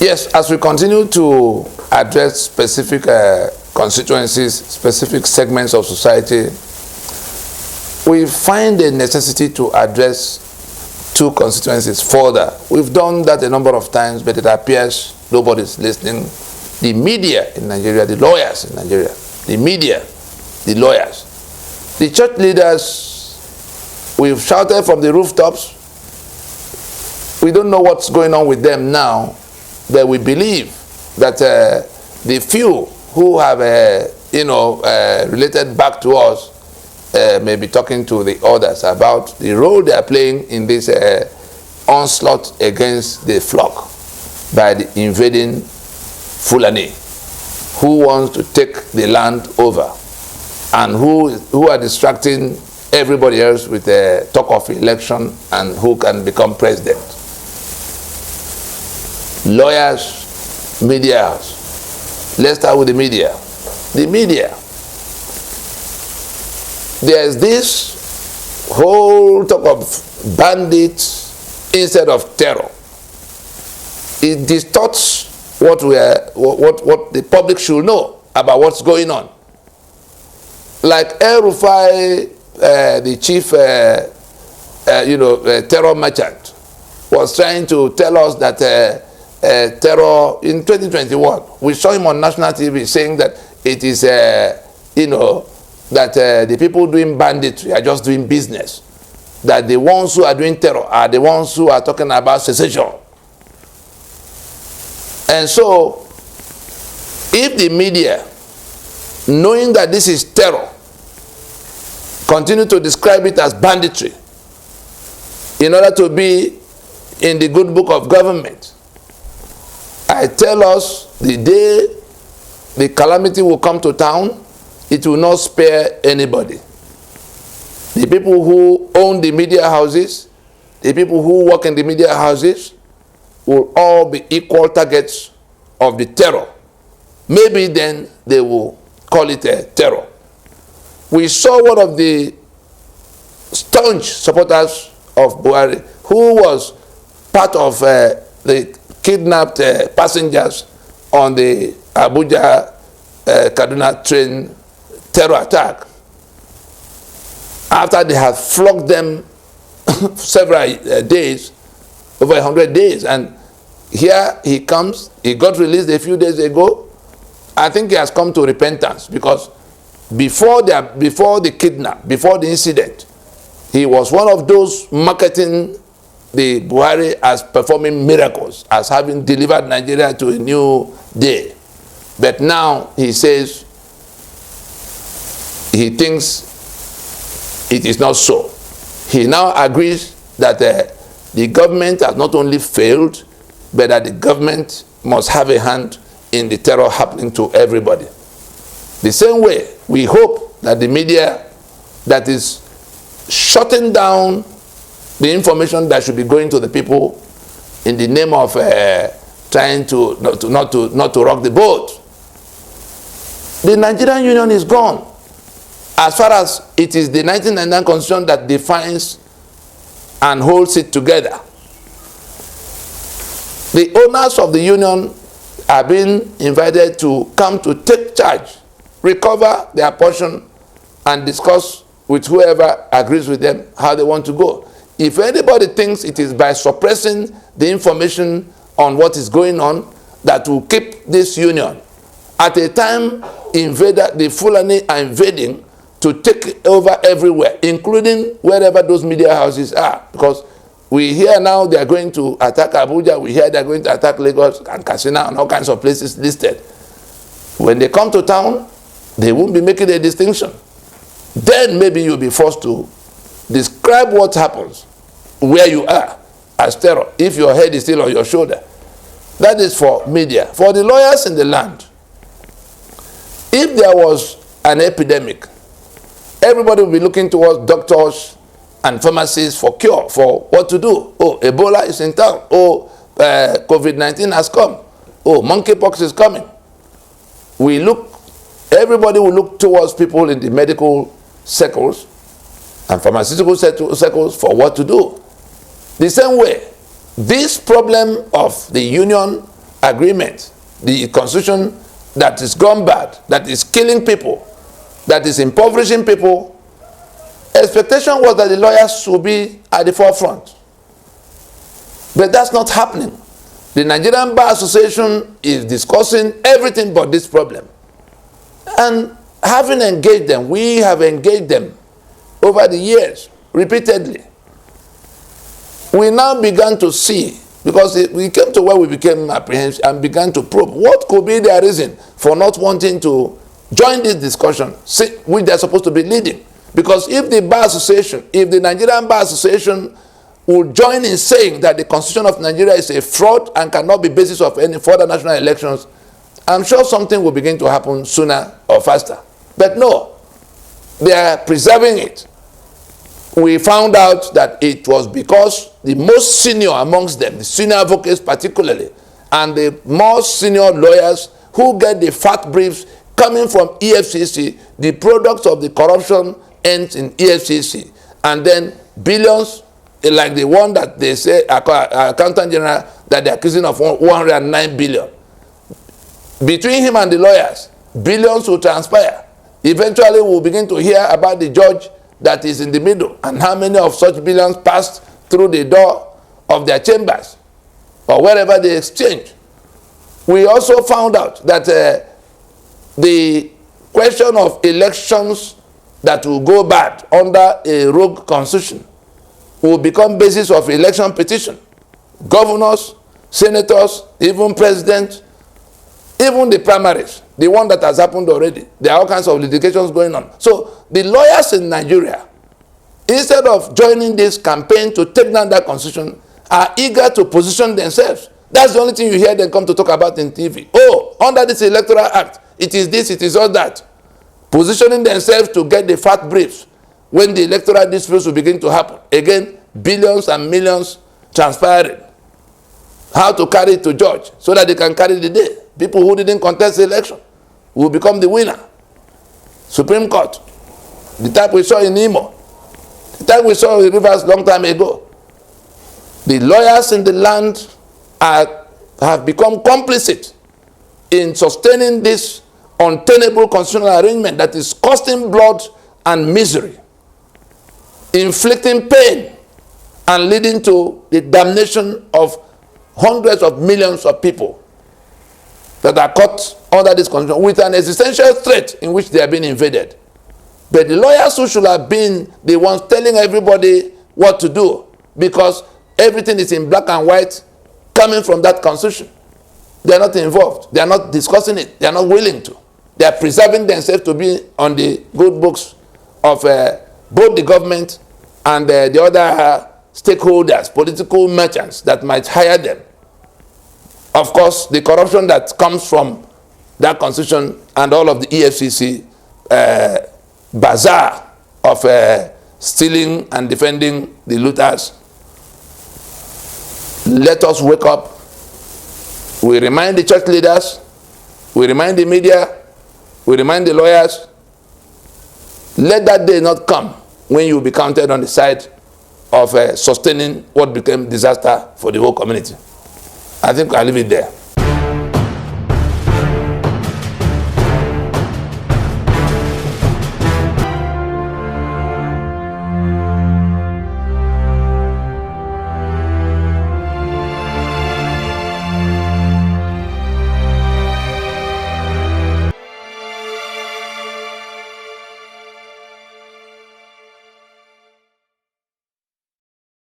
Yes, as we continue to address specific constituencies, specific segments of society, we find a necessity to address two constituencies further. We've done that a number of times, but it appears nobody's listening. The media in Nigeria, the lawyers in Nigeria, the media, the lawyers, the church leaders, we've shouted from the rooftops. We don't know what's going on with them now, but we believe that the few who have, related back to us may be talking to the others about the role they are playing in this onslaught against the flock by the invading Fulani, who wants to take the land over and who are distracting everybody else with the talk of election and who can become president. Lawyers, media house. Let's start with the media. The media. There's this whole talk of bandits instead of terror. It distorts what the public should know about what's going on. Like El-Rufai, the chief, terror merchant, was trying to tell us that terror in 2021. We saw him on national TV saying that it is, that the people doing banditry are just doing business. That the ones who are doing terror are the ones who are talking about secession. And so, if the media, knowing that this is terror, continue to describe it as banditry, in order to be in the good book of government, I tell us the day the calamity will come to town, it will not spare anybody. The people who own the media houses, the people who work in the media houses, will all be equal targets of the terror. Maybe then they will call it a terror. We saw one of the staunch supporters of Buhari, who was part of the kidnapped passengers on the Abuja-Kaduna train terror attack. After they had flogged them several days, over 100 days, and here he comes. He got released a few days ago. I think he has come to repentance, because before the kidnap, before the incident, he was one of those marketing the Buhari as performing miracles, as having delivered Nigeria to a new day. But now he says he thinks it is not so. He now agrees that the government has not only failed, but that the government must have a hand in the terror happening to everybody. The same way, we hope that the media that is shutting down the information that should be going to the people in the name of trying to not to rock the boat. The Nigerian Union is gone. As far as it is the 1999 Constitution that defines and holds it together. The owners of the union are being invited to come to take charge, recover their portion, and discuss with whoever agrees with them how they want to go. If anybody thinks it is by suppressing the information on what is going on that will keep this union, at a time the Fulani are invading to take over everywhere, including wherever those media houses are, because we hear now they are going to attack Abuja, we hear they are going to attack Lagos and Katsina and all kinds of places listed. When they come to town, they won't be making a distinction. Then maybe you'll be forced to describe what happens where you are as terror, if your head is still on your shoulder. That is for media. For the lawyers in the land, if there was an epidemic, everybody will be looking towards doctors and pharmacists for cure, for what to do. Oh, Ebola is in town. Oh, COVID-19 has come. Oh, monkeypox is coming. Everybody will look towards people in the medical circles and pharmaceutical circles for what to do. The same way, this problem of the union agreement, the constitution that is gone bad, that is killing people, that is impoverishing people, expectation was that the lawyers would be at the forefront. But that's not happening. The Nigerian Bar Association is discussing everything but this problem. And having engaged them, we have engaged them over the years, repeatedly. We now began to see, because we came to where we became apprehensive and began to probe what could be their reason for not wanting to join this discussion, which they're supposed to be leading. Because if the Bar Association, if the Nigerian Bar Association would join in saying that the Constitution of Nigeria is a fraud and cannot be basis of any further national elections, I'm sure something will begin to happen sooner or faster. But no, they are preserving it. We found out that it was because the most senior amongst them, the senior advocates particularly, and the most senior lawyers who get the fat briefs coming from EFCC, the products of the corruption ends in EFCC, and then billions, like the one that they say, Accountant General, that they're accusing of 109 billion. Between him and the lawyers, billions will transpire. Eventually, we'll begin to hear about the judge that is in the middle and how many of such billions passed through the door of their chambers or wherever they exchange. We also found out that the question of elections that will go bad under a rogue constitution will become basis of election petition. Governors, senators, even presidents, even the primaries, the one that has happened already. There are all kinds of litigations going on. So the lawyers in Nigeria, instead of joining this campaign to take down that constitution, are eager to position themselves. That's the only thing you hear them come to talk about in TV. Oh, under this Electoral Act, it is this, it is all that. Positioning themselves to get the fat briefs when the electoral disputes will begin to happen. Again, billions and millions transpiring. How to carry it to judge so that they can carry the day. People who didn't contest the election will become the winner. Supreme Court, the type we saw in Imo, the type we saw in Rivers long time ago. The lawyers in the land have become complicit in sustaining this untenable constitutional arrangement that is costing blood and misery, inflicting pain, and leading to the damnation of hundreds of millions of people that are caught under this condition with an existential threat in which they are being invaded. But the lawyers who should have been the ones telling everybody what to do, because everything is in black and white coming from that constitution, they are not involved. They are not discussing it. They are not willing to. They are preserving themselves to be on the good books of both the government and the other stakeholders, political merchants that might hire them. Of course, the corruption that comes from that constitution and all of the EFCC bazaar of stealing and defending the looters. Let us wake up. We remind the church leaders, we remind the media, we remind the lawyers. Let that day not come when you will be counted on the side of sustaining what became disaster for the whole community. I think I'll leave it there.